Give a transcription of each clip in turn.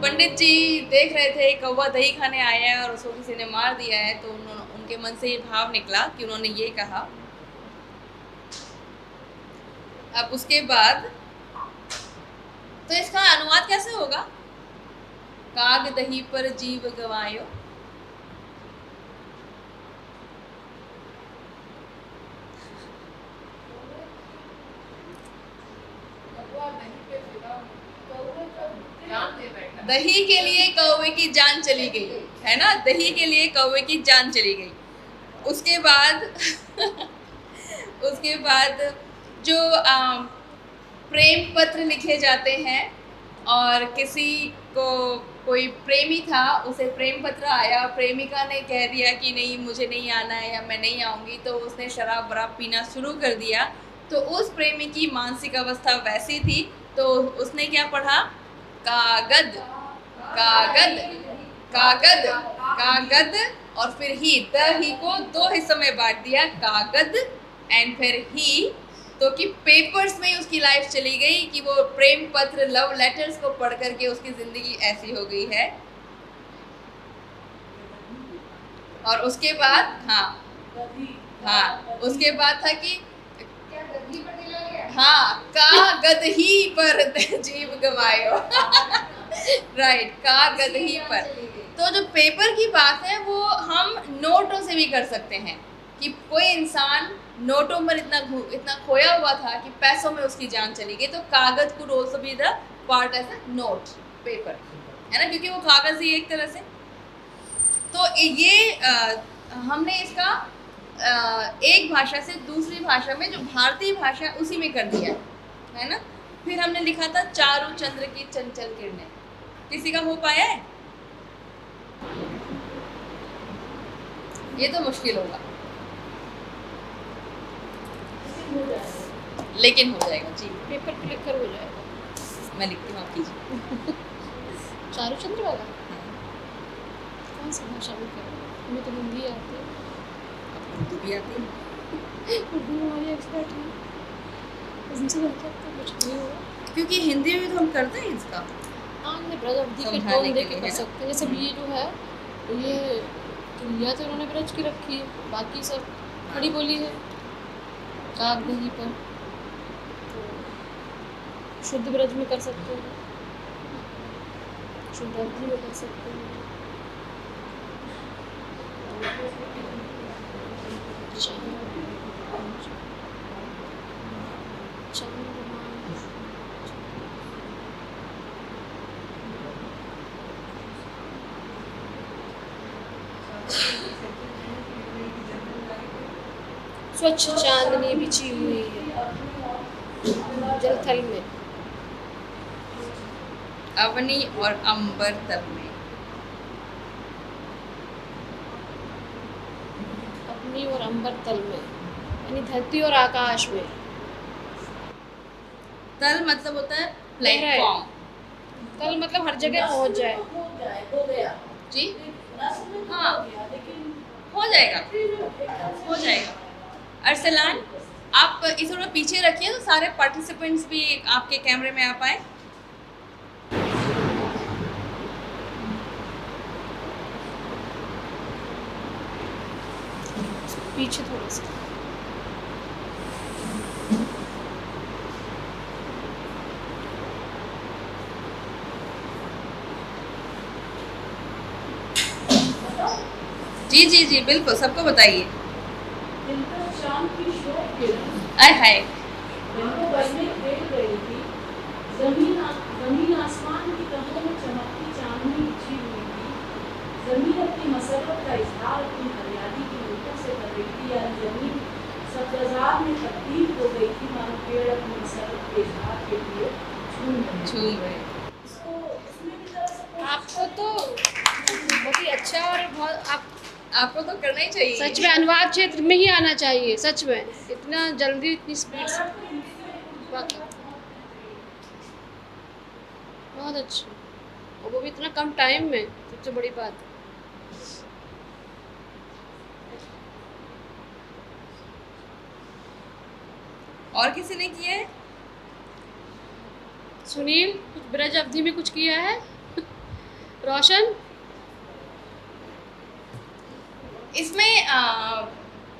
पंडित जी देख रहे थे कौवा दही खाने आया है और उसको किसी ने मार दिया है, तो उनके मन से ये भाव निकला कि उन्होंने ये कहा। अब उसके बाद तो इसका अनुवाद कैसे होगा? काग दही पर जीव गवायो। दही के लिए कौवे की जान चली गई, है ना? दही के लिए कौवे की जान चली गई। उसके बाद उसके बाद जो प्रेम पत्र लिखे जाते हैं और किसी को कोई प्रेमी था, उसे प्रेम पत्र आया, प्रेमिका ने कह दिया कि नहीं मुझे नहीं आना है या मैं नहीं आऊँगी, तो उसने शराब वराब पीना शुरू कर दिया। तो उस प्रेमी की मानसिक अवस्था वैसी थी, तो उसने क्या पढ़ा? कागद कागद कागद कागद, और फिर ही को दो हिस्सों में बांट दिया, कागद एंड फिर ही, तो कि पेपर्स में उसकी लाइफ चली गई कि वो प्रेम पत्र लव लेटर्स को पढ़ करके उसकी जिंदगी ऐसी हो गई है। और उसके बाद उसके बाद था कि कागद ही पर जीव गवायो। राइट, कागद ही पर। तो जो पेपर की बात है वो हम नोटों से भी कर सकते हैं कि कोई इंसान नोटों पर इतना खोया हुआ था कि पैसों में उसकी जान चली गई, तो कागज could also be the part as a note paper, है ना, क्योंकि वो कागज ही एक तरह से। तो ये हमने इसका एक भाषा से दूसरी भाषा में, जो भारतीय भाषा उसी में कर दिया है ना। फिर हमने लिखा था चारू चंद्र की चंचल किरणें। किसी का हो पाया है? ये तो मुश्किल होगा, लेकिन हो जाएगा जी। पेपर क्लिक कर हो जाएगा। मैं लिखती हूँ, आप कीजिए। चारूचंद्र वाला कौन सा भाषा में करें? हमें तो हिंदी आती है। उर्दू भी आती है। उर्दू में हमारी एक्सपर्ट है, इनसे बेहतर तो कुछ नहीं होगा, क्योंकि हिंदी में तो हम करते हैं इसका। हाँ, हमने ब्रज अवधि के टोन दे के कर सकते हैं। जैसे ये जो है ये क्रिया तो उन्होंने ब्रज की रखी है, बाकी सब खड़ी बोली है। काग दही पर तो शुद्ध ब्रज में कर सकते हैं, शुद्ध अवधि में कर सकते हैं। स्वच्छ चांदनी बिछी हुई है जलथल में, अवनी और अंबर तल में। अपनी और अंबर तल में, यानी धरती और आकाश में। तल मतलब होता है प्लेटफॉर्म, तल मतलब हर जगह पहुंच जाए। जी हाँ, हो जाएगा हो जाएगा। अरसलान, आप इस थोड़ा पीछे रखिए तो सारे पार्टिसिपेंट्स भी आपके कैमरे में आ पाए। पीछे थोड़ा सा। जी जी जी बिल्कुल, सबको बताइए। आय हाय, जमीन आसमान की कमरों में चमकती चांदनी बिछी हुई थी। जमीन अपनी मसरत का इजहार अपनी हरियाली की नोटों से कर रही थी, यानी जमीन सब्ज़ार में तब्दील हो गई थी, मानो पेड़ अपनी मसरत के इजहार के लिए झूम रहे। आपको तो बहुत ही अच्छा और बहुत आपको तो करना ही चाहिए। सच में अनुवाद क्षेत्र में ही आना चाहिए, सच में इतना जल्दी इतनी स्पीड से, वाकई बहुत अच्छा, और वो भी इतना कम टाइम में, सबसे बड़ी बात। और किसी ने किया है? सुनील, कुछ ब्रज अवधि में कुछ किया है? रोशन इसमें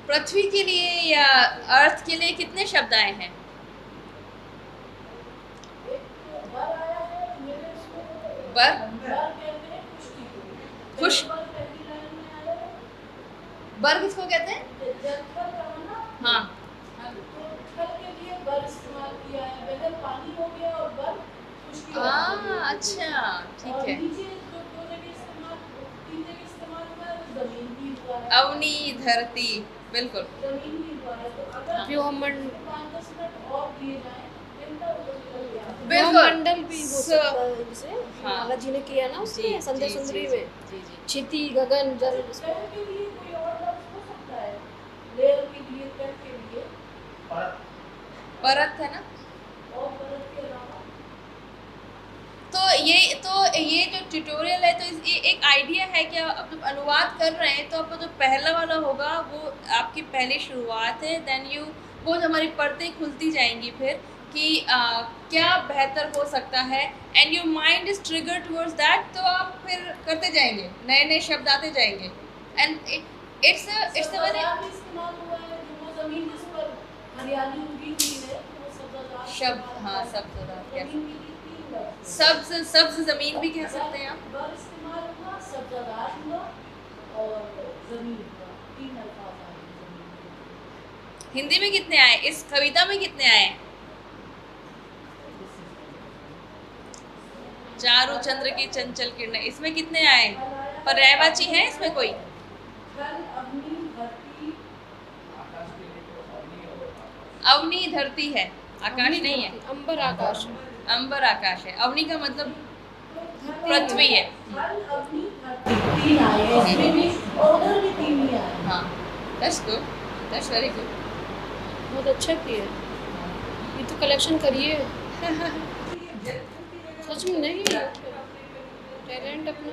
पृथ्वी के लिए या अर्थ के लिए कितने शब्द आए हैं? एक तो बर आया है मेरे उसमें, बर बर कहते हैं खुशकी को। खुश जलथल पहली लाइन में आया है, बर किसको कहते हैं? जलथल का है ना, हाँ तो थल के लिए बर इस्तेमाल किया है। पहले पानी हो गया और बर खुशकी वाला हो गया। अच्छा ठीक और है। नीचे जो दो जगह इस्तेमाल, तीन जगह इस्तेमाल हुआ है, वो जमीन भी हुआ है। अवनी धरती, बिल्कुल। जमीन भी हुआ है, तो अगर व्योममंडल 5-10 मिनट और दिए जाएं, इनका वो निकल गया। बिल्कुल। व्योममंडल भी हो So- सकता है जिसे हाँ। माला जी ने किया ना जी, उसमें संध्या जी, सुंदरी जी, में जी जी क्षिति गगन जल तह के लिए कोई और लफ्ज हो सकता है, लेयर के लिए, तह के लिए, परत है ना। और परत के अलावा तो ये जो ट्यूटोरियल है, तो ये एक आइडिया है कि आप जब अनुवाद कर रहे हैं तो आपका जो पहला वाला होगा वो आपकी पहली शुरुआत है। देन यू वो जो हमारी परतें खुलती जाएंगी फिर कि क्या बेहतर हो सकता है, and your mind is trigger towards that, तो आप फिर करते जाएंगे, नए नए शब्द आते जाएंगे। And it's a very Sabzazar भी इस्तेमाल हुआ है, जो वो जमीन जिस पर हरियाली उगी हुई है, तो वो सब्जाजार शब्द, इस्तेमाल हाँ हुआ है। सब्जाजार कह जमीन के लिए 3 लफ्ज। सब्ज जमीन भी कह सकते हैं आप। बर इस्तेमाल हुआ, सब्जाजार हुआ और जमीन हुआ, 3 अल्फाज आए हैं जमीन के। हिंदी में कितने आए, इस कविता में कितने आए? चारू चंद्र की चंचल किरणें, इसमें कितने आए? पर्यायवाची है इसमें कोई? थल, अग्नि, धरती, अवनी धरती है, आकाश नहीं है। अंबर आकाश अंबर आकाश है। अवनी का मतलब पृथ्वी है। थल, अग्नि, धरती, 3 आए हैं इसमें भी, और उधर भी 3 ही आए हैं। हाँ, that's good, that's very good. बहुत अच्छा किया ये तो कलेक्शन करिए सच में नहीं टैलेंट अपना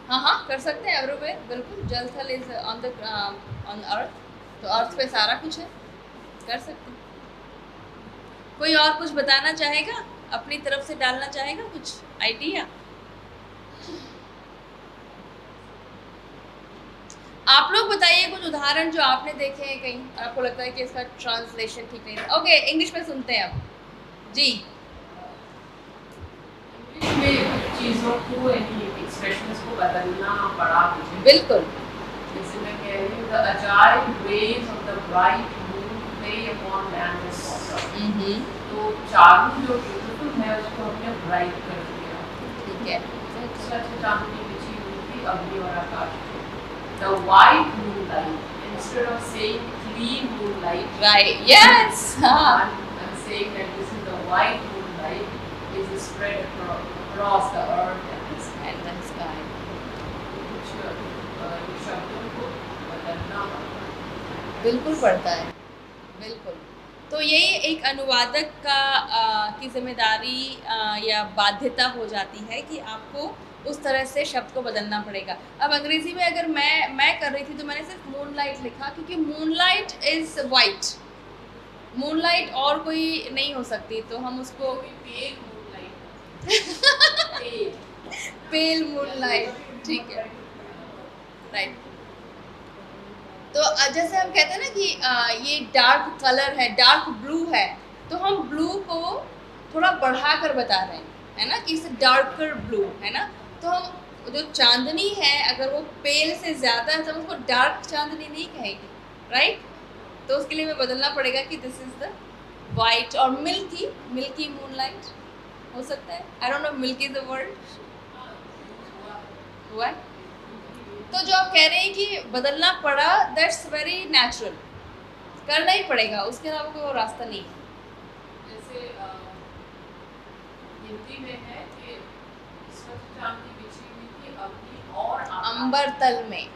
हाँ हाँ कर सकते हैं एवरीवेयर, बिल्कुल। जल थल is on the on earth, तो अर्थ पे सारा कुछ है, कर सकते हैं। कोई और कुछ बताना चाहेगा, अपनी तरफ से डालना चाहेगा कुछ आइडिया? आप लोग बताइए कुछ उदाहरण जो आपने देखे हैं कहीं और आपको लगता है कि इसका ट्रांसलेशन ठीक नहीं है। ओके, इंग्लिश में सुनते हैं अब जी। में चीज़ों को यानी एक्सप्रेशंस को बदलना पड़ा मुझे। बिल्कुल। जैसे मैं कह रही हूँ, the agile rays of the bright moon play upon land and water। तो चांद जो ब्यूटीफुल है उसको हमने ब्राइट कर दिया। ठीक है। उससे अच्छी चांदनी बिछी हुई थी अग्नि और आकाश पे। The white moonlight, instead of saying clean moonlight, right, yes, हाँ। I'm saying that this is the white moonlight is spread across the earth and the sky। And the sky. कुछ शब्दों को बदलना पड़ता है। बिल्कुल पड़ता है, बिल्कुल। तो यही एक अनुवादक का की जिम्मेदारी या बाध्यता हो जाती है कि आपको उस तरह से शब्द को बदलना पड़ेगा। अब अंग्रेजी में अगर मैं कर रही थी तो मैंने सिर्फ मूनलाइट लिखा, क्योंकि मूनलाइट इज वाइट, मूनलाइट और कोई नहीं हो सकती, तो हम उसको पेल मूनलाइट, पेल मूनलाइट, ठीक है, राइट। तो जैसे हम कहते हैं ना कि ये डार्क कलर है, डार्क ब्लू है, तो हम ब्लू को थोड़ा बढ़ाकर बता रहे हैं, है ना, कि इसे डार्कर ब्लू, है ना। तो हम जो चांदनी है अगर वो पेल से ज़्यादा है तो हम उसको डार्क चांदनी नहीं कहेंगे, राइट। तो उसके लिए हमें बदलना पड़ेगा कि दिस इज़ द वाइट। और मिल्की मूनलाइट हो सकता है, I don't know milky the word हुआ। तो जो आप कह रहे हैं कि बदलना पड़ा, दैट्स वेरी नेचुरल, करना ही पड़ेगा, उसके अलावा कोई और रास्ता नहीं है। जैसे हिंदी में है कि इस वक्त चांदनी बिछी हुई थी अग्नि और अंबर तल में,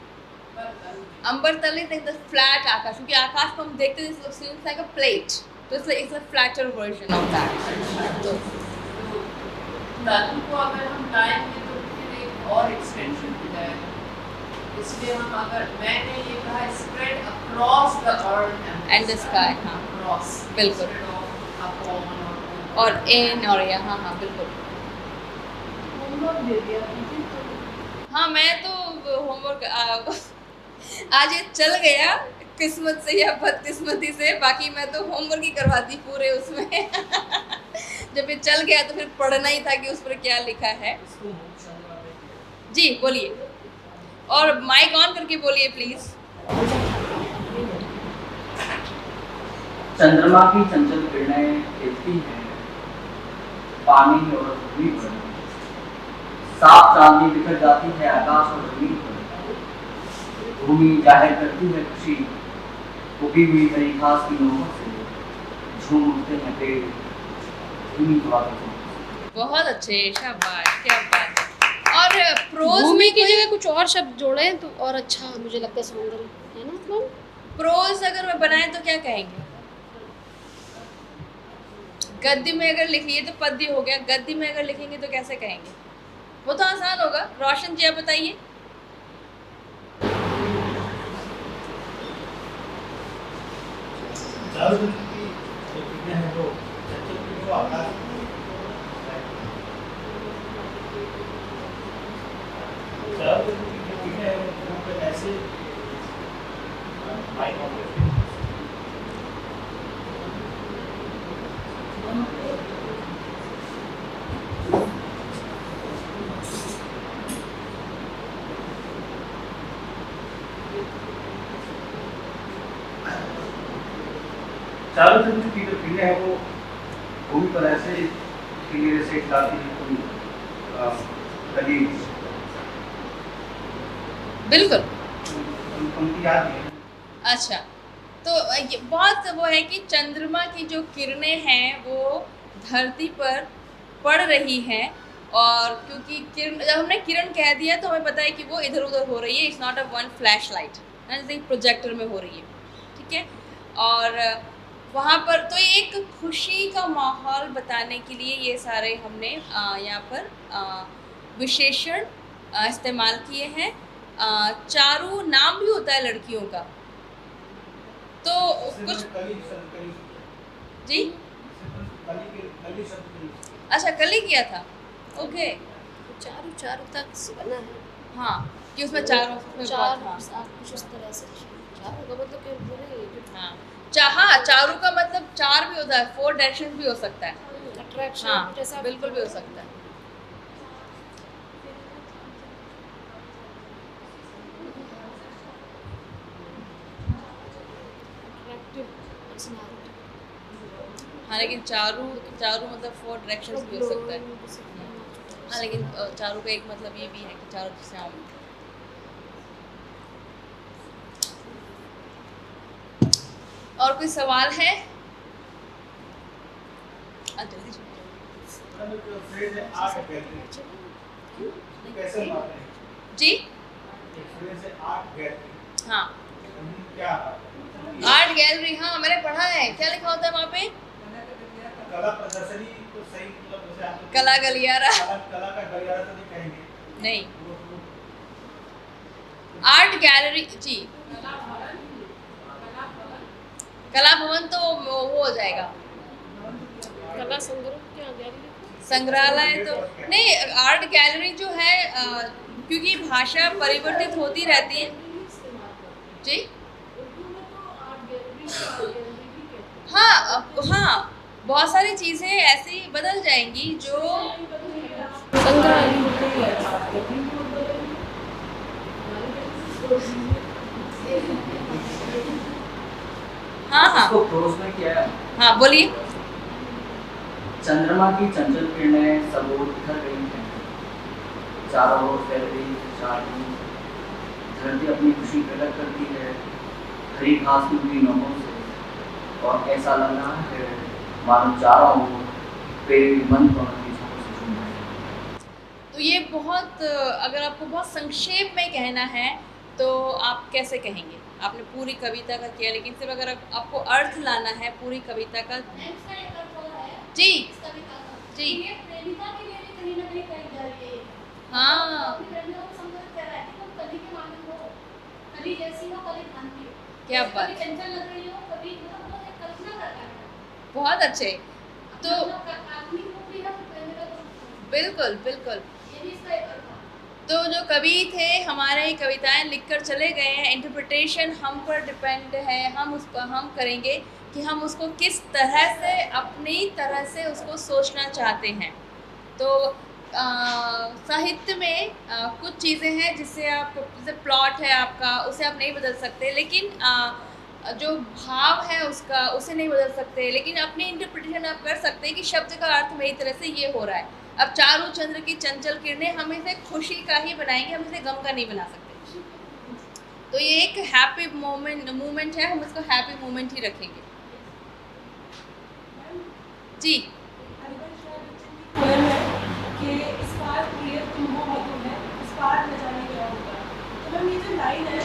तल में। अंबर तल इज द फ्लैट आकाश, क्योंकि आकाश को हम देखते हैं सीन्स लाइक अ प्लेट, तो it's a flatter version of that. तो तल को अगर हम लाएंगे तो फिर एक और एक्सटेंशन हो जाएगा। इसलिए हम अगर मैंने ये कहा spread across the earth and the sky, हाँ अक्रॉस, बिल्कुल। और इन और या, हाँ हाँ बिल्कुल। होमवर्क दे दिया कीजिए तो। हाँ, मैं तो होमवर्क आज ये चल गया किस्मत से या बदकिस्मती से, बाकी मैं तो होमवर्क ही करवाती पूरे उसमें। जब ये चल गया तो फिर पढ़ना ही था कि उस पर क्या लिखा है। जी बोलिए, और माइक ऑन करके बोलिए प्लीज। चंद्रमा की चंचल किरणें खिलती हैं पानी और भूमि पर, साफ चांदनी बिखर जाती है आकाश और जमीन पर, भूमि जाहिर करती है खुशी, उगी हुई हरी घास की नोकों से झूम उठते हैं पेड़ धीमी हवा के। बहुत अच्छे, शाबाश, क्या बात है। और प्रोज भूमि में की जगह कुछ और शब्द जोड़े तो और अच्छा मुझे लगता है सौंदर्य है ना मैम। प्रोज अगर मैं बनाए तो क्या कहेंगे? गद्य में अगर लिखिए तो पद्य हो गया, गद्य में अगर लिखेंगे तो कैसे कहेंगे? वो तो आसान होगा। रोशन जी आप बताइए। चारों तरफ की जो किरणें हैं वो भूमि पर ऐसे खिले से खिलाती है कोई कली बिल्कुल। उनकी याद नहीं है। अच्छा, तो ये बहुत वो है कि चंद्रमा की जो किरणें हैं वो धरती पर पड़ रही हैं, और क्योंकि किरण, जब हमने किरण कह दिया तो हमें पता है कि वो इधर उधर हो रही है। It's not a one flash light, जैसे प्रोजेक्टर में हो रही है, ठीक है। और वहाँ पर तो एक खुशी का माहौल बताने के लिए ये सारे हमने यहाँ पर विशेषण इस्तेमाल किए हैं। चारू नाम भी होता है लड़कियों का, तो कुछ जी अच्छा कल ही किया था, ओके। चारों चारों तक से बना है। हाँ, कि उसमें चारों में चार बहुत, हाँ। कुछ उस तरह से चारों का मतलब क्या बोले हाँ, चारू का मतलब चार भी होता है, 4 डायरेक्शन भी हो सकता है। अट्रैक्शन हाँ, जैसा बिल्कुल भी हो सकता है। Attractive personality. हाँ, लेकिन चारू मतलब 4 डायरेक्शंस भी हो सकता है। हाँ, लेकिन चारू का एक मतलब ये भी है कि चारों दिशाओं में। और कोई सवाल है? जल्दी जी। हाँ, आर्ट गैलरी, हाँ मैंने पढ़ा है। क्या लिखा होता है वहाँ पे? कला प्रदर्शनी तो सही, मतलब जैसे आप कला गलियारा कला का गलियारा तो नहीं कहेंगे। नहीं, आर्ट गैलरी जी। कला भवन तो वो हो जाएगा। कला संग्रह क्या गैलरी संग्रहालय तो नहीं, आर्ट गैलरी जो है क्योंकि भाषा परिवर्तित होती रहती है जी। हाँ हाँ, बहुत सारी चीज़ें ऐसी बदल जाएंगी जो हाँ हाँ इसको प्रोज में क्या है? हाँ बोलिए। चंद्रमा की चंचल किरणें सब ओर बिखर गई हैं, चारों ओर फैल गई चांदनी, धरती अपनी खुशी प्रकट करती है हरी घास की हुई नोकों से, और ऐसा लग रहा है मानो चारों ओर पेड़ मन को अपनी झोंकों से झूम रहे हैं। तो ये बहुत, अगर आपको बहुत संक्षेप में कहना है तो आप कैसे कहेंगे? आपने पूरी कविता का किया, लेकिन सिर्फ अगर आपको अर्थ लाना है पूरी कविता का। जी जी प्रेमिका के लिए भी कहीं ना कहीं कही जा रही है। हाँ, अपनी प्रेमिका को संबोधित कर रहा है कि तुम कली के मानो हो, कली जैसी हो, कली भांति हो। क्या कभी बात, चंचल लग रही हो, कभी मतलब वो एक कल्पना कर रहा है। बहुत अच्छे। तो आत्मिक रूप भी है, प्रेमिका का रूप भी बिल्कुल बिल्कुल। तो जो कवि थे हमारे कविताएं लिखकर चले गए हैं, इंटरप्रिटेशन हम पर डिपेंड है, हम उस पर हम करेंगे कि हम उसको किस तरह से अपनी तरह से उसको सोचना चाहते हैं। तो साहित्य में कुछ चीज़ें हैं जिससे आप, जैसे प्लॉट है आपका, उसे आप नहीं बदल सकते, लेकिन जो भाव है उसका उसे नहीं बदल सकते, लेकिन अपनी इंटरप्रिटेशन आप कर सकते हैं कि शब्द का अर्थ मेरी तरह से ये हो रहा है। अब चारों चंद्र की चंचल किरणें, हम इसे खुशी का ही बनाएंगे, हम इसे गम का नहीं बना सकते। तो ये एक हैप्पी मोमेंट है, हम इसको हैप्पी मोमेंट ही रखेंगे। जी पोएम है कि इस बार प्रिय तुम हो मधु है, इस बार न जाने क्या होगा। तो मैम ये जो लाइन है,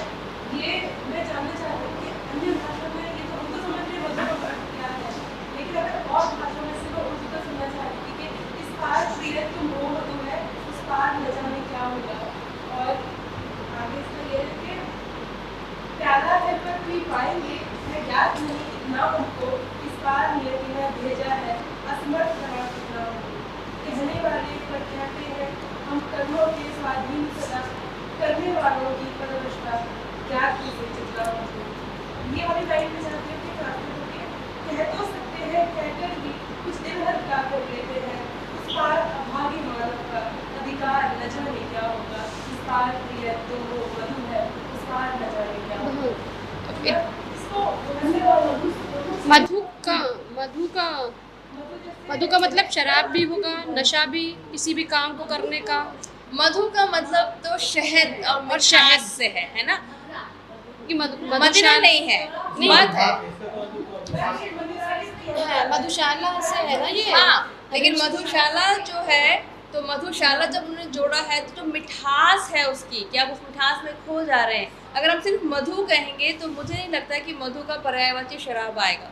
ये मैं जानना चाहती हूँ कि अन्य भाषा में ये तो हम तो समझ रहे मधु का अर्थ क्या है, लेकिन अगर और भाषा में से मैं उर्दू का सुनना चाहती थी कि इस बार प्रिय तुम हो मधु है, इस बार न जाने क्या होगा। और आगे इसका ये है कि प्याला है पर पी पाएंगे, है ज्ञात नहीं इतना हमको, इस बार नियति ने भेजा है, असमर्थ रहा कितना हमको। कहने वाले पर कहते हैं हम कर्मों के स्वाधीन सदा, करने वालों की परवशता ज्ञात से चित्रा हमको। ये वाली लाइन में चाहते हैं कि ट्रांसलेट होके कह तो सकते हैं, कहकर भी कुछ दिन हर क्या कर लेते हैं, उस पार अभागी मानव का अधिकार न जाने क्या होगा, इस पार प्रिय तुम हो मधु है, उस पार न जाने क्या होगा। इसको कहने वाला मधु का मतलब शराब भी होगा, नशा भी, किसी भी काम को करने का। मधु का मतलब तो शहद और मिठास से है ना, कि मदिरा मधुशाला नहीं है, मध है। मधुशाला से है ना ये। हाँ, लेकिन मधुशाला जो है, तो मधुशाला जब उन्होंने जोड़ा है तो जो मिठास है उसकी, क्या आप उस मिठास में खो जा रहे हैं। अगर हम सिर्फ मधु कहेंगे तो मुझे नहीं लगता कि मधु का पर्यायवाची शराब आएगा।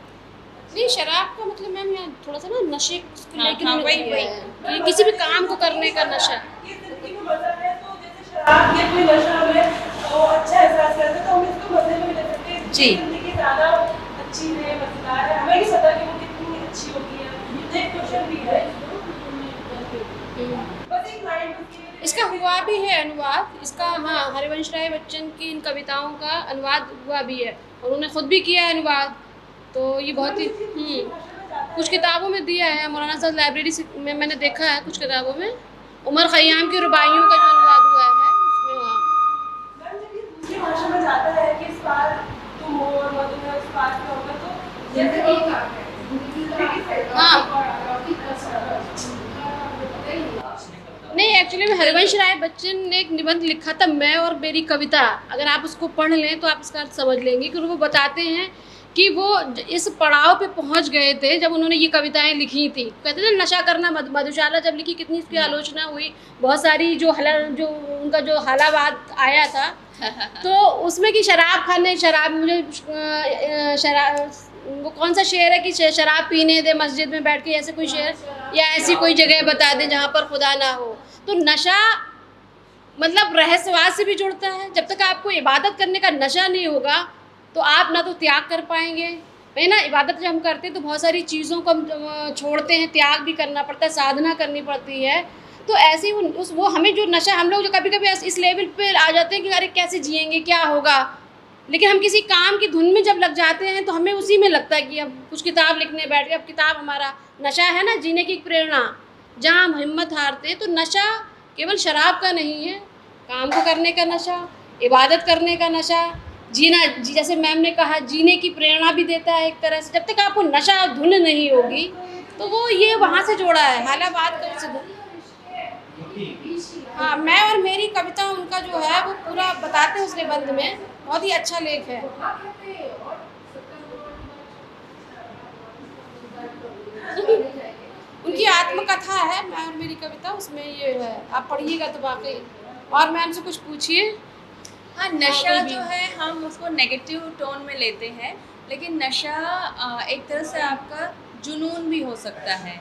नहीं, शराब का मतलब मैम यहाँ थोड़ा सा ना नशे को हाँ, लेके हाँ, मैंने वही, किया है। कि किसी भी काम को करने का नशा। ये जिंदगी में मजा है, तो जैसे शराब या कोई नशा में वो अच्छा एहसास करते हैं, तो हम इसको मजे में भी ले सकते हैं। जी। जिंदगी ज्यादा अच्छी है, मजेदार है, हमें नहीं पता कि वो कितनी अच्छी होगी है। ये एक क्वेश्चन भी है, बस एक लाइन इसका हुआ भी है अनुवाद इसका। हाँ, हरिवंश राय बच्चन की इन कविताओं का अनुवाद हुआ भी है, और उन्होंने खुद भी किया है अनुवाद। तो ये बहुत ही कुछ किताबों में दिया है, मौलाना आज़ाद लाइब्रेरी से में मैंने देखा है कुछ किताबों में। उमर खयाम की रुबाइयों का जो अनुवाद हुआ है उसमें। हाँ, मैम जब ये दूसरी भाषा में जाता है कि इस बार तुम हो और मधु है, उस बार क्या होगा, तो जैसे नहीं, एक्चुअली में हरिवंश राय बच्चन ने एक निबंध लिखा था, मैं और मेरी कविता। अगर आप उसको पढ़ लें तो आप इसका अर्थ समझ लेंगे कि वो बताते हैं कि वो इस पड़ाव पे पहुंच गए थे जब उन्होंने ये कविताएं लिखी थी। कहते थे नशा करना, मधुशाला जब लिखी कितनी इसकी आलोचना हुई, बहुत सारी जो उनका जो हलावाद आया था। तो उसमें कि शराब खाने, शराब मुझे शराब, वो कौन सा शेर है कि शराब पीने दे मस्जिद में बैठ के, ऐसे कोई शेर, या ऐसी कोई जगह बता दे जहाँ पर खुदा ना हो। तो नशा मतलब रहस्यवाद से भी जुड़ता है। जब तक आपको इबादत करने का नशा नहीं होगा तो आप ना तो त्याग कर पाएंगे, है ना। इबादत जब हम करते हैं तो बहुत सारी चीज़ों को हम छोड़ते हैं, त्याग भी करना पड़ता है, साधना करनी पड़ती है। तो ऐसे ही वो हमें जो नशा, हम लोग जो कभी कभी इस लेवल पे आ जाते हैं कि अरे कैसे जिएंगे, क्या होगा, लेकिन हम किसी काम की धुन में जब लग जाते हैं तो हमें उसी में लगता है कि अब कुछ किताब लिखने बैठ गए। अब किताब हमारा नशा है ना, जीने की प्रेरणा। जहाँ हम हिम्मत हारते तो नशा केवल शराब का नहीं है, काम को करने का नशा, इबादत करने का नशा, जीना, जैसे मैम ने कहा, जीने की प्रेरणा भी देता है एक तरह से। जब तक आपको नशा धुन नहीं होगी तो वो ये वहाँ से जोड़ा है, हालाबाद का उससे। हाँ, मैं और मेरी कविता उनका जो है वो पूरा बताते हैं उस निबंध में, बहुत ही अच्छा लेख है। उनकी आत्मकथा है मैं और मेरी कविता, उसमें ये है, आप पढ़िएगा तो वाकई। और मैम से कुछ पूछिए। हाँ, नशा जो है हम उसको नेगेटिव टोन में लेते हैं, लेकिन नशा एक तरह से आपका जुनून भी हो सकता है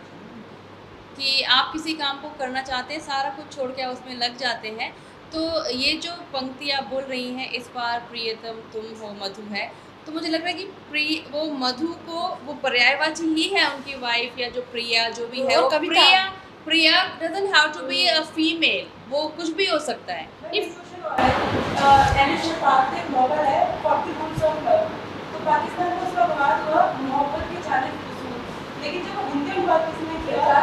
कि आप किसी काम को करना चाहते हैं, सारा कुछ छोड़ के आप उसमें लग जाते हैं। तो ये जो पंक्ति आप बोल रही हैं, इस बार प्रियतम तुम हो मधु है, तो मुझे लग रहा है कि वो मधु को वो पर्यायवाची ही है, उनकी वाइफ या जो प्रिया जो भी है, और वो कविता। Priya doesn't have to be a female, वो कुछ भी हो सकता है. एनिश पाक में नॉवल है 40 रूल्स ऑफ लव, तो पाकिस्तान में उसका अनुवाद हुआ मोहब्बत के 40 उसूल, लेकिन जब हिंदी अनुवाद किसी ने किया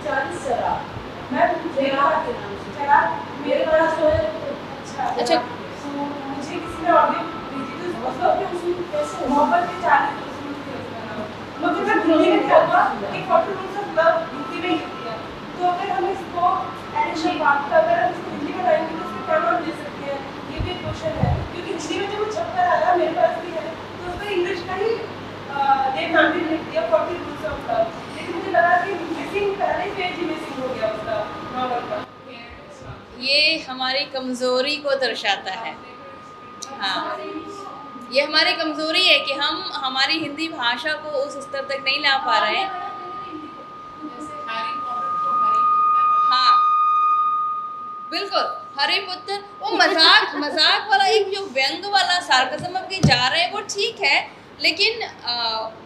40 शराब, मैं मेरे पास जो है अच्छा तो मुझे किसी ने ऑडियो भेजी थी, उसका उसूल कैसे मोहब्बत के 40 उसूल थे उसका नाम, मतलब मैं हिंदी में क्या हुआ कि 40 रूल्स ऑफ लव हिंदी में ही किया, तो अगर हम इसको एनिश पाक का अगर हम इसको हिंदी में लाएंगे तो उसमें क्या नाम दे सकते हैं, ये भी क्वेश्चन है, क्योंकि हिंदी में जब वो छपकर आया मेरे पास भी है तो उसमें इंग्लिश का ही देवनागरी लिख दिया 40 रूल्स ऑफ लव, लेकिन मुझे लगा कि मिसिंग पहले पेज ही मिसिंग हो गया उसका नॉवल का. ये हमारी कमज़ोरी को दर्शाता है. हाँ, ये हमारी कमज़ोरी है कि हम हमारी हिंदी भाषा को उस स्तर तक नहीं ला पा रहे हैं. हाँ बिल्कुल, हरी पुत्र वो मजाक वाला एक जो व्यंग वाला सार्कज़म अब के जा रहे हैं वो ठीक है, लेकिन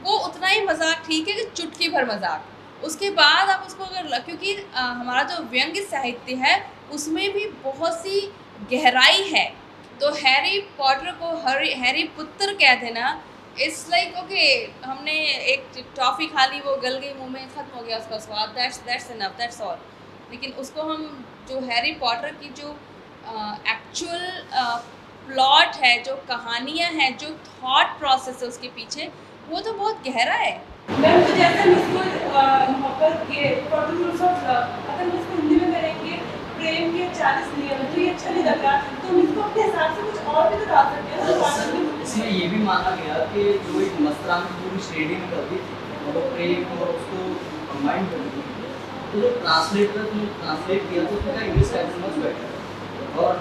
वो उतना ही मजाक ठीक है कि चुटकी भर मजाक. उसके बाद आप उसको अगर क्योंकि हमारा जो व्यंग्य साहित्य है उसमें भी बहुत सी गहराई है, तो हैरी पॉटर को हैरी पुत्र कहते ना, इट्स लाइक ओके हमने एक टॉफ़ी खा ली, वो गल गई मुंह में, ख़त्म हो गया उसका स्वाद, दैट्स इनफ, दैट्स ऑल. लेकिन उसको हम जो हैरी पॉटर की जो एक्चुअल प्लॉट है, जो कहानियाँ हैं, जो थॉट प्रोसेस है उसके पीछे, वो तो बहुत गहरा है. मैम तो जैसे हम इसको मोहब्बत के 40 रूल्स ऑफ लव अगर हम इसको हिंदी में करेंगे प्रेम के 40 नियम, तो ये अच्छा नहीं लग रहा, तो हम इसको अपने हिसाब से कुछ और भी तो डाल सकते हैं. इसमें ये भी माना गया कि जो एक मस्तराम की पूरी श्रेणी में करती थी मतलब प्रेम और उसको कंबाइन करती थी, तो जो ट्रांसलेटर ने ट्रांसलेट किया तो उसका इंग्लिश का मच बेटर और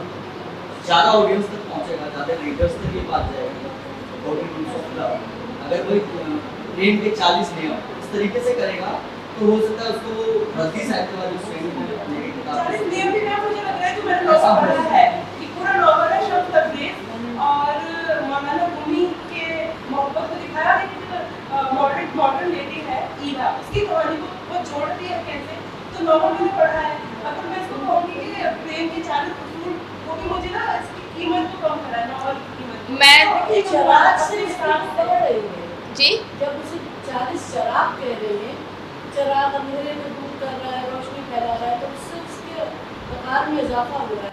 ज़्यादा ऑडियंस तक पहुँचेगा, ज़्यादा रीडर्स तक ये बात जाएगी. 40 रूल्स ऑफ लव अगर कोई प्रेम के 40 नियम इस तरीके से करेगा तो हो सकता है उसको रद्दी साहित्य वाली श्रेणी में लेके किताब 40 नियम भी मैं मुझे लग रहा है कि मैंने नॉवल पढ़ा है, कि पूरा नॉवल है शब्द तब्रेज़ और मौलाना रूमी के मोहब्बत को दिखाया, लेकिन मॉडर्न लेडी है ईदा, उसकी कहानी को वो जोड़ती है कैसे, तो नॉवल मैंने पढ़ा है. अगर मैं इसको कहूँगी कि प्रेम के 40 उसूल, वो भी मुझे ना इसकी कीमत को कम करा है नॉवल की कीमत. मैं शराब से शराब कह रही है जी जब उसे 40 शराब कह रहे हैं, चराग अंधेरे में दूर कर रहा है, रोशनी फैला रहा है, तो उससे उसके प्रकार में इजाफा हो रहा है.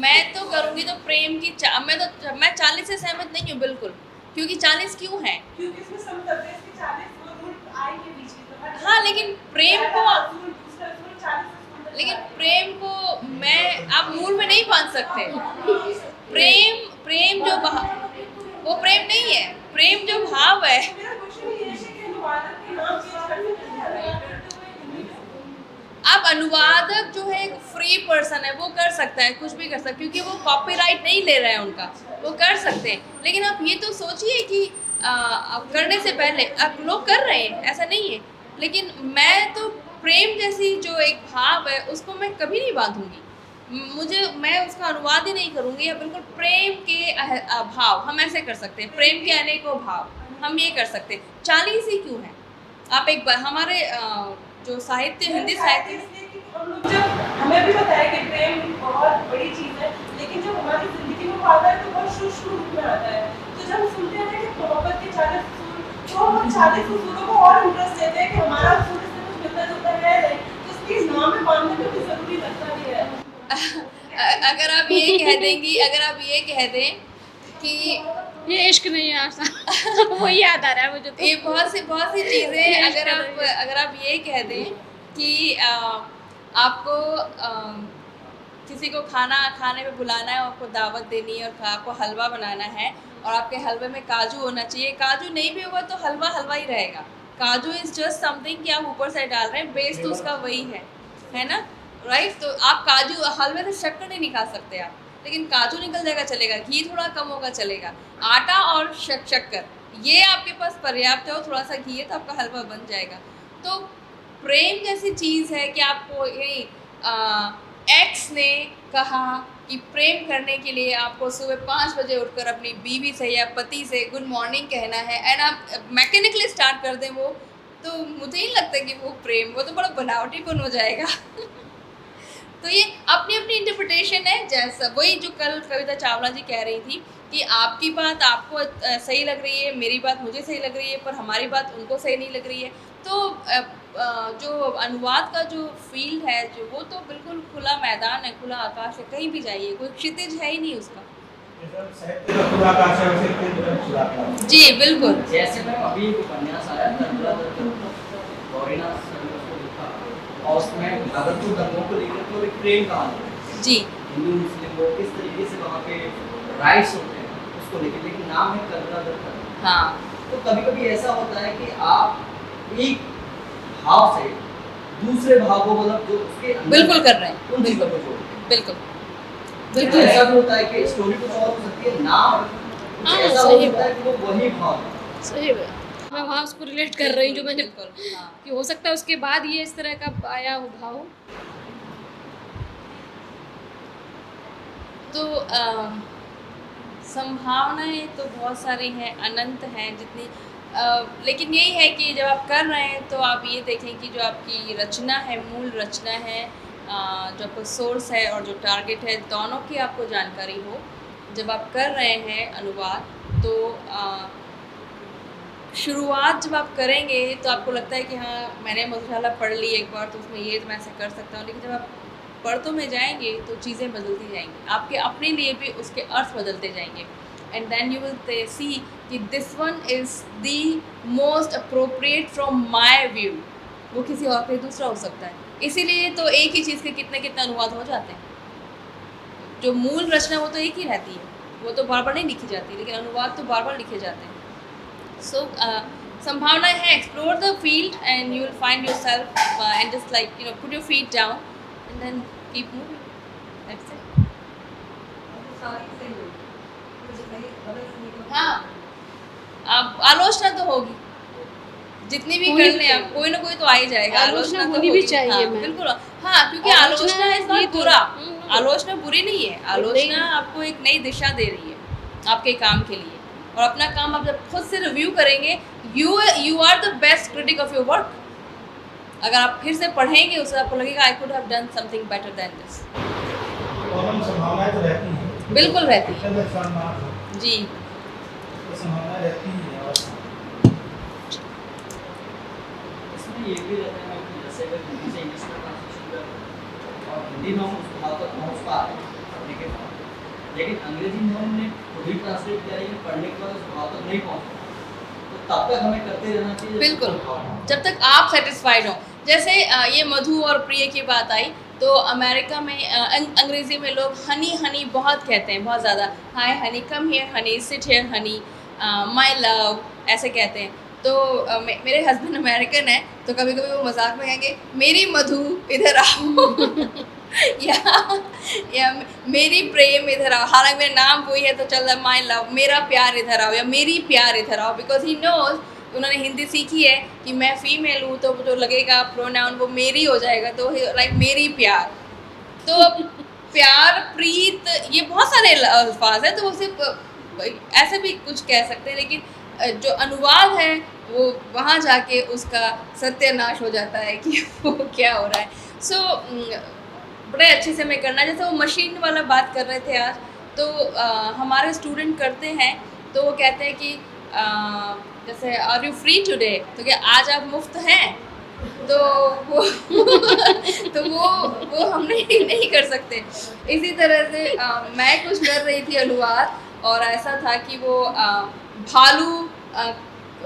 मैं तो करूँगी तो प्रेम की मैं 40 से सहमत नहीं हूँ बिल्कुल, क्योंकि 40 क्यों है? क्योंकि इसमें सब तब्रेज़ के 40 वो रूल आए के बीच में. हाँ लेकिन प्रेम को दूसरा रूल 40 लेकिन प्रेम को मैं आप मूल में नहीं बांध सकते. प्रेम जो वो प्रेम नहीं है, प्रेम जो भाव है. मेरा क्वेश्चन ये है कि अनुवादक के नाम चेंज कर सकते हैं, अब अनुवादक जो है एक फ्री पर्सन है, वो कर सकता है, कुछ भी कर सकता है, क्योंकि वो कॉपीराइट नहीं ले रहे हैं उनका, वो कर सकते हैं. लेकिन आप ये तो सोचिए कि करने से पहले अब लोग कर रहे हैं, ऐसा नहीं है, लेकिन मैं तो प्रेम जैसी जो एक भाव है उसको मैं कभी नहीं बांधूंगी. मैं उसका अनुवाद ही नहीं करूँगी, या बिल्कुल प्रेम के भाव हम ऐसे कर सकते हैं, प्रेम के अनेकों भाव हम ये कर सकते हैं. 40 ही क्यों है? आप एक बार हमारे जो साहित्य हिंदी साहित्य हम लोग जब हमें भी बताया कि प्रेम बहुत बड़ी चीज़ है, लेकिन जब हमारी जिंदगी में वो आता है तो बहुत सूक्ष्म रूप में आता है. तो जब हम सुनते हैं कि मोहब्बत के 40 उसूल, तो हम 40 उसूलों को और इंटरेस्ट देते हैं कि हमारा उसूल इससे कुछ मिलता जुलता है नहीं, तो इसलिए इस नाम में बांधने में भी ज़रूरी लगता भी है. अगर आप ये कह दें कि ये इश्क नहीं है आशा वो याद आ रहा है मुझे तो. ये बहुत सी चीज़ें अगर आप ये कह दें कि आपको किसी को खाने पे बुलाना है, आपको दावत देनी है और आपको हलवा बनाना है और आपके हलवे में काजू होना चाहिए, काजू नहीं भी होगा तो हलवा ही रहेगा. काजू इज़ जस्ट समथिंग कि आप ऊपर से डाल रहे हैं, बेस तो उसका वही है ना, राइट. तो आप काजू हलवे में शक्कर नहीं निकाल सकते आप, लेकिन काजू निकल जाएगा चलेगा, घी थोड़ा कम होगा चलेगा, आटा और शक्कर ये आपके पास पर्याप्त है, और थोड़ा सा घी है तो आपका हलवा बन जाएगा. तो प्रेम जैसी चीज़ है कि आपको यही एक्स ने कहा कि प्रेम करने के लिए आपको सुबह 5 बजे उठकर अपनी बीवी से या पति से गुड मॉर्निंग कहना है, एंड आप मैकेनिकली स्टार्ट कर दें वो तो मुझे नहीं लगता कि वो प्रेम, वो तो बड़ा बनावटीपन हो जाएगा। तो ये अपनी अपनी इंटरप्रिटेशन है, जैसा वही जो कल कविता चावला जी कह रही थी कि आपकी बात आपको सही लग रही है, मेरी बात मुझे सही लग रही है, पर हमारी बात उनको सही नहीं लग रही है। तो जो अनुवाद का जो फील्ड है, जो वो तो बिल्कुल खुला मैदान है, खुला आकाश है, कहीं भी जाइए, कोई क्षितिज है ही नहीं उसका। जैसा साहित्य का खुला आकाश है वैसे प्रेम का खुला आकाश। जी बिल्कुल। जैसे मैम अभी एक उपन्यास आया कर्बला गौरीना सर ने उसको लिखा और उसमें भागलपुर दंगों को लेकर तो एक प्रेम कहानी है। जी हिंदू मुस्लिम वो किस तरीके से वहाँ पे राइट्स होते हैं उसको लेकर, लेकिन नाम है कर्बला दत्त। हाँ तो कभी कभी ऐसा होता है कि आप एक भाव से दूसरे भाव को मतलब जो उसके अंदर बिल्कुल कर रहे हैं, उन चीज़ों को जोड़ते हैं। बिल्कुल लेकिन ऐसा भी होता है कि स्टोरी कुछ और हो सकती है, नाम कुछ हाँ, ऐसा हो सही सकता है कि वो वही भाव है। सही है। मैं वहाँ उसको रिलेट कर रही हूँ जो मैंने बिल्कुल, हाँ। कि हो सकता है उसके बाद ये इस तरह का आया हो भाव। तो संभावनाएं तो बहुत सारी हैं, अनंत हैं जितनी, लेकिन यही है कि जब आप कर रहे हैं तो आप ये देखें कि जो आपकी रचना है, मूल रचना है, जो आपका सोर्स है और जो टारगेट है, दोनों की आपको जानकारी हो। जब आप कर रहे हैं अनुवाद तो शुरुआत जब आप करेंगे तो आपको लगता है कि हाँ मैंने मधुशाला पढ़ ली एक बार, तो उसमें ये मैं ऐसे कर सकता हूँ, लेकिन जब आप पढ़तों में जाएंगे तो चीज़ें बदलती जाएंगी, आपके अपने लिए भी उसके अर्थ बदलते जाएंगे। And then you will see कि this one is the most appropriate from my view, वो किसी और पे दूसरा हो सकता है। इसीलिए तो एक ही चीज़ के कितने कितने अनुवाद हो जाते हैं। जो मूल रचना वो तो एक ही रहती है, वो तो बार बार नहीं लिखी जाती, लेकिन अनुवाद तो बार बार लिखे जाते हैं। सो संभावना है, explore the field and you will find yourself and just like you know put your feet down and then keep moving, that's it. हाँ, अब आलोचना तो होगी, जितनी भी होनी कर भी लें आप, चाहिए। कोई ना कोई तो आ ही जाएगा। आलोचना तो होनी भी होगी। चाहिए, हाँ, मैम। बिल्कुल। हाँ, क्योंकि आलोचना आलोचना इज ये नॉट तो- बुरा, हम्म। आलोचना बुरी नहीं है, आलोचना आपको एक नई दिशा दे रही है आपके काम के लिए, और अपना काम आप जब खुद से रिव्यू करेंगे, you are the best critic of your work. अगर आप फिर से पढ़ेंगे उससे आपको लगेगा I could have done something better than this. और हम संभावनाएं तो रहती हैं, बिल्कुल रहती है। कितने नुकसान ना हो जी तो संभावनाएं रहती हैं। और इसमें ये भी रहता है कि जैसे अगर हिंदी से इंग्लिश में ट्रांसलेशन कर और हिंदी में हम उस भाव तक पहुँच पा रहे हैं पढ़ने के बाद, लेकिन अंग्रेजी में हमने खुद ही ट्रांसलेट किया लेकिन पढ़ने के बाद उस भाव तक नहीं पहुँच पाए, तो तब तक हमें करते रहना चाहिए बिल्कुल, जब तक आप सेटिस्फाइड हो। जैसे ये मधु और प्रिय की बात आई, तो अमेरिका में अंग्रेज़ी में लोग हनी हनी बहुत कहते हैं, बहुत ज़्यादा। Hi honey, come here honey, sit here honey, my love, ऐसे कहते हैं। तो मेरे हस्बैंड अमेरिकन है, तो कभी कभी वो मजाक में कहेंगे मेरी मधु इधर आओ या मेरी प्रेम इधर आओ, हालांकि मेरा नाम वही है तो चल रहा है माय लव, मेरा प्यार इधर आओ या मेरी प्यार इधर आओ, बिकॉज ही नोज, उन्होंने हिंदी सीखी है कि मैं फीमेल हूँ तो जो लगेगा प्रोनाउन वो मेरी हो जाएगा, तो लाइक मेरी प्यार। तो प्यार, प्रीत, ये बहुत सारे अल्फाज है, तो वो सिर्फ ऐसे भी कुछ कह सकते हैं, लेकिन जो अनुवाद है वो वहाँ जाके उसका सत्यानाश हो जाता है कि वो क्या हो रहा है। सो बड़े अच्छे से हमें करना, जैसे वो मशीन वाला बात कर रहे थे आज, तो हमारे स्टूडेंट करते हैं तो वो कहते हैं कि जैसे आर यू फ्री टुडे, तो क्या आज आप मुफ्त हैं, तो वो तो वो हम नहीं कर सकते। इसी तरह से मैं कुछ कर रही थी अनुवाद, और ऐसा था कि वो भालू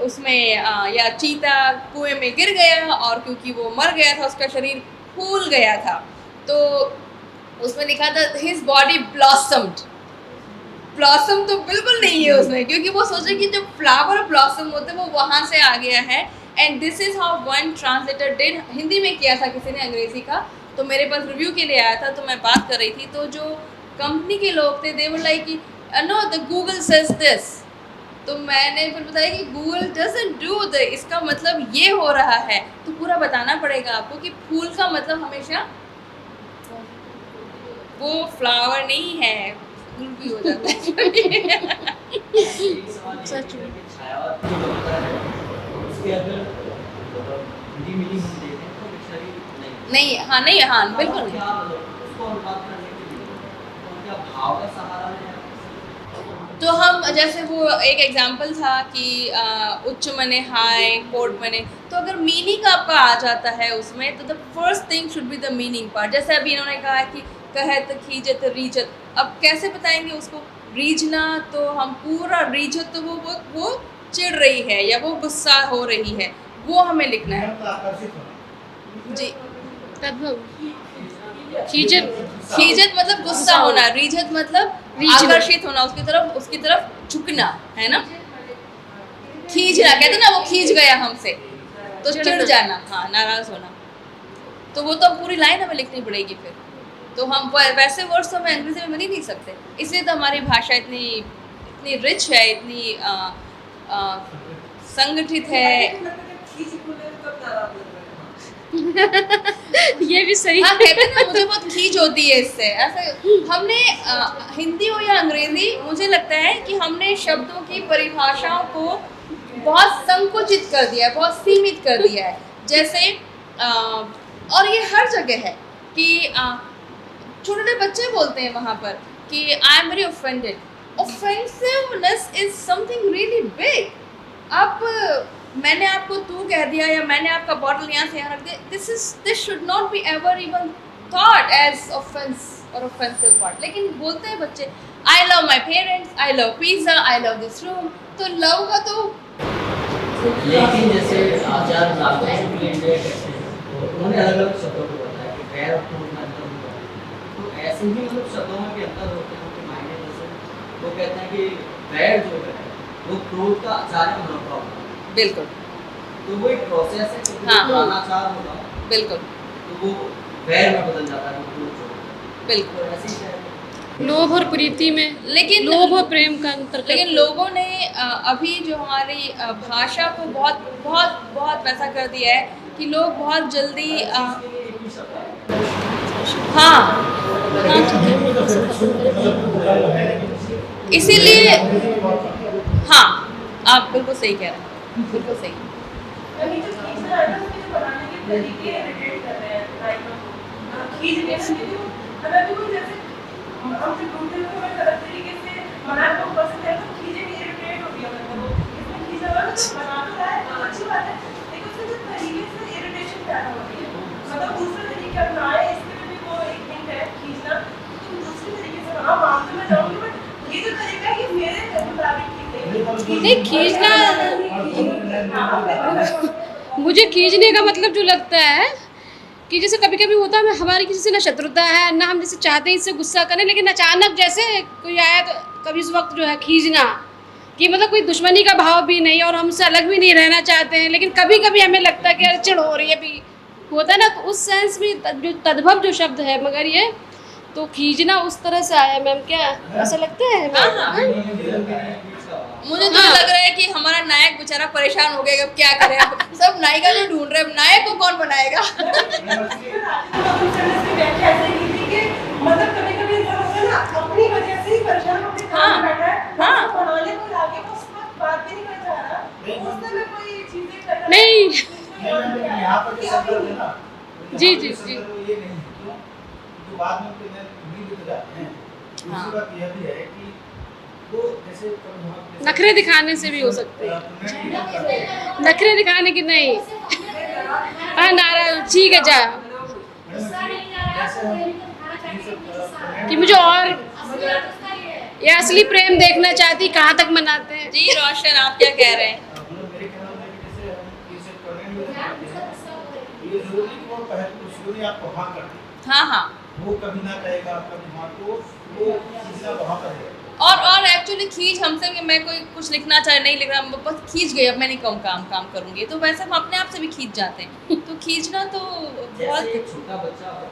उसमें या चीता कुएं में गिर गया, और क्योंकि वो मर गया था उसका शरीर फूल गया था, तो उसमें लिखा था हिज बॉडी ब्लॉसम्ड। ब्लॉसम तो बिल्कुल नहीं है उसमें, क्योंकि वो सोचे कि जो फ्लावर ब्लॉसम होते हैं वो वहाँ से आ गया है। And this is how one translator did, Hindi में किया था किसी ने अंग्रेज़ी का, तो मेरे पास रिव्यू के लिए आया था, तो मैं बात कर रही थी, तो जो कंपनी के लोग थे दे वर लाइक कि know the Google says this, तो मैंने फिर बताया कि गूगल डजंट डू द, इसका मतलब ये हो रहा है, तो पूरा बताना पड़ेगा आपको कि फूल का मतलब हमेशा वो फ्लावर नहीं है, फूल भी हो जाता है। सच में। छायावाद जो होता है उसके अगर हिंदी मीनिंग हम देते हैं तो डिक्शनरी नहीं। नहीं, हाँ नहीं, हाँ बिल्कुल नहीं। क्या मतलब उसको अनुवाद करने के लिए तो क्या भाव का सहारा लें? तो हम जैसे वो एक एग्जांपल था कि उच्च मने हाय, कोट मने, तो अगर मीनिंग आपका आ जाता है उसमें तो the first thing should be the meaning part. जैसे अभी इन्होंने कहा कि कहत खीजत रीजत, अब कैसे बताएंगे उसको? रीझना, तो हम पूरा रीजत, तो वो चिढ़ रही है या वो गुस्सा हो रही है, वो हमें लिखना है। मतलब आकर्षित होना। जी, तद्भव खीजत खीजत मतलब गुस्सा होना, रीझत मतलब रीझना। आकर्षित होना, उसकी तरफ झुकना, है ना? खींचना, कहते हैं ना वो खींच गया हमसे, तो चिढ़ जाना, हाँ नाराज होना। तो वो तो पूरी लाइन हमें लिखनी पड़ेगी फिर। तो हम वैसे वर्ड्स तो हमें अंग्रेजी में मिल ही नहीं सकते, इसलिए तो हमारी भाषा इतनी रिच है, इतनी संगठित है। ये भी सही हाँ, कहते हैं ना मुझे बहुत खींच होती है इससे। ऐसे हमने हिंदी हो या अंग्रेजी, मुझे लगता है कि हमने शब्दों की परिभाषाओं को बहुत संकुचित कर दिया है, बहुत सीमित कर दिया है। जैसे और ये हर जगह है कि छोटे छोटे बच्चे बोलते हैं वहाँ पर कि I am very offended. Offensiveness is something really big. आप मैंने आपको तू कह दिया या मैंने आपका बॉटल यहाँ से यहाँ रख दिया, this should not be ever even thought as offense और ऑफेंसिव पार्ट, लेकिन बोलते हैं बच्चे I love my parents, I love pizza, I love this room. तो लव का तो लेकिन जैसे आचार्य लालकृष्ण लेंडे तो उन्होंने अलग अलग शब्दों को बताया कि पैर और ठोस में अंतर होता है, तो ऐसे ही मतलब शब्दों में भी अंतर होते हैं उनके मायने। जैसे वो कहते हैं कि पैर जो है वो क्रोध का आचार्य मनोभाव होता है, बिल्कुल तो वो एक प्रोसेस है, क्योंकि हाँ, जो अनाचार होगा बिल्कुल तो वो पैर में बदल जाता है, वो क्रोध जो होता है। बिल्कुल। तो ऐसे ही है। लोभ और प्रीति में, लेकिन लोभ और प्रेम का अंतर लेकिन लोगों ने अभी जो हमारी भाषा को बहुत बहुत बहुत वैसा कर दिया है कि लोग बहुत जल्दी हाँ, इसीलिए हाँ, आप बिल्कुल सही कह रहे हैं, बिल्कुल सही। अभी जो खींचना है ना, उसके जो बनाने के तरीके इरिटेट कर रहे हैं, लाइक खींचने का जो अगर भी कोई जैसे हम जो ढूंढते हैं हमें गलत तरीके से बनाना तो पसंद है, तो खींचे भी इरिटेट हो गया, मतलब वो इसमें खींचा हुआ तो बना तो रहा है तो अच्छी बात है, लेकिन उसके जो तरीके से इरिटेशन पैदा हो रही है, मतलब दूसरे तरीके अपनाए, इसके में भी वो एक हिंट है खींचना, तुम दूसरे तरीके से बनाओ, मामले में जाओगे, बट ये जो तरीका है ये मेरे मुताबिक ठीक नहीं, खींचना मुझे खींचने का मतलब जो लगता है कि जैसे कभी कभी होता है हमारी किसी से ना शत्रुता है ना हम जैसे चाहते हैं इससे गुस्सा करें, लेकिन अचानक जैसे कोई आया तो कभी इस वक्त जो है खींचना कि मतलब कोई दुश्मनी का भाव भी नहीं और हमसे अलग भी नहीं रहना चाहते हैं, लेकिन कभी कभी हमें लगता है कि अरे चिढ़ हो रही है भी होता है ना, तो उस सेंस में जो तद्भव जो शब्द है, मगर ये तो खींचना उस तरह से आया मैम, क्या ऐसा लगता है? हाँ। मुझे तो लग रहा है कि हमारा नायक बेचारा परेशान हो गया, अब क्या करें, अब सब नायिका को ढूंढ रहे हैं, अब नायक को कौन बनाएगा? मतलब कभी-कभी ऐसा होता है ना, अपनी वजह से ही परेशान होके काम कर रहा है, हाँ। बनाने को लाके वो उस वक्त बात भी नहीं कर पा रहा, उस समय कोई चीजें कर रहा है। नहीं। यहाँ पर जो संदर्भ है ना, जी, यहाँ जी, पर जी। संदर्भ ये नहीं है, क्यों? जो बाद में उनके नए भी जाते हैं। दूसरी हाँ। बात यह भी है कि वो जैसे नखरे दिखाने से भी हो सकते हैं, नखरे दिखाने की नहीं। हाँ नाराज, ठीक है जा कि मुझे और ये असली प्रेम देखना चाहती, कहाँ तक मनाते हैं। जी रोशन, आप क्या कह रहे हैं? मेरे ख्याल में जैसे हम इसे करने में ये जरूरी कि वो पहले शुरू में आपको हाँ कर दे, हाँ हाँ, वो कभी ना कहेगा, कभी हाँ, तो वो चीज़ें वहाँ पर है। और एक्चुअली खींच हमसे कि मैं कोई कुछ लिखना चाहे नहीं लिख रहा, बस खींच गई, अब मैं नहीं काम करूंगी, तो वैसे हम अपने आप से भी खींच जाते हैं। तो खींचना तो जैसे बहुत एक छोटा बच्चा हो,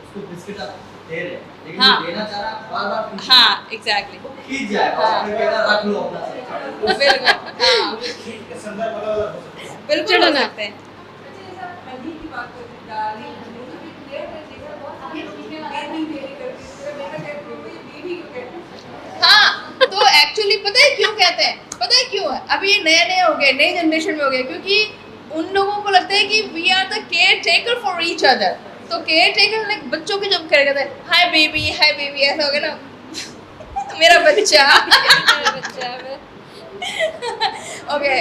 उसको बिस्किट आप दे रहे हैं, लेकिन हाँ। वो देना चाह रहा है, बार-बार खींच हाँ एग्जैक्टली, वो खींच जाएगा, हाँ। फिर कहेगा रख लो अपना से। बिल्कुल हाँ, खींच के संदर्भ अलग-अलग हो सकते हैं। बिल्कुल हो चिढ़ना। सकते हैं। हाँ, तो एक्चुअली पता है क्यों कहते हैं? पता है क्यों है? अभी ये नए नए हो गए, नई जनरेशन में हो गए, क्योंकि उन लोगों को लगता है कि we are the caretaker for each other. तो केयर टेकर लाइक बच्चों के जब केयर करते हैं, हाय बेबी ऐसा हो गया ना मेरा बच्चा ओके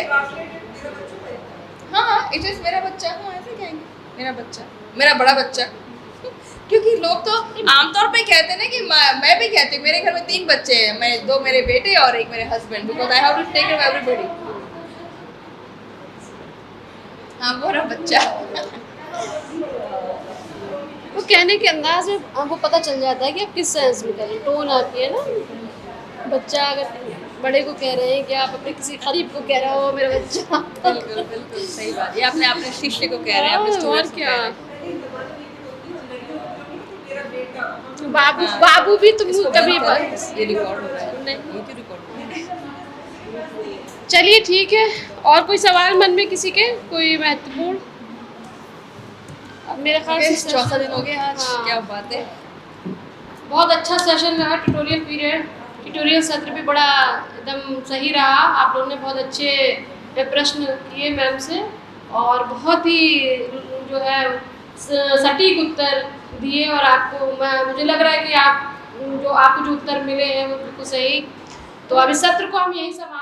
हाँ इट इज मेरा बच्चा, हाँ ऐसे कहेंगे मेरा बच्चा, मेरा बड़ा बच्चा क्योंकि लोग तो आमतौर पे कहते हैं ना कि मैं भी कहती हूँ, मेरे घर में 3 बच्चे हैं, मैं 2 मेरे बेटे और एक मेरे husband, because I have to take care of everybody. हाँ मेरा बच्चा वो कहने के अंदाज में आपको पता चल जाता है कि आप किस सेंस में कर रहे हैं, टोन आती है ना। बच्चा अगर बड़े को कह रहे हैं कि आप अपने किसी गरीब को कह रहे हो मेरा बच्चा। बिल्कुल बिल्कुल सही बात, ये आपने अपने शिष्य को कह रहे हैं, अपने और स्टूडेंट्स को क्या, कह रहे हैं। बाबू भी तुम इसको कभी बंद करें, ये रिकॉर्ड हो रहा है, नहीं। ये क्यों रिकॉर्ड हो रहा है? चलिए ठीक है, और कोई सवाल मन में किसी के, कोई महत्वपूर्ण? अब मेरे ख्याल Okay, से चौथा दिन हो गया आज, हाँ। क्या बात है। बहुत अच्छा सेशन रहा, ट्यूटोरियल पीरियड, ट्यूटोरियल सत्र भी बड़ा एकदम सही रहा। आप लोगों ने बहुत अच्छे प्रश्न किए मैम से और बहुत ही जो है सटीक उत्तर दिए, और आपको मुझे लग रहा है कि आपको जो उत्तर मिले हैं वो बिल्कुल सही। तो अब इस सत्र को हम यहीं समाप्त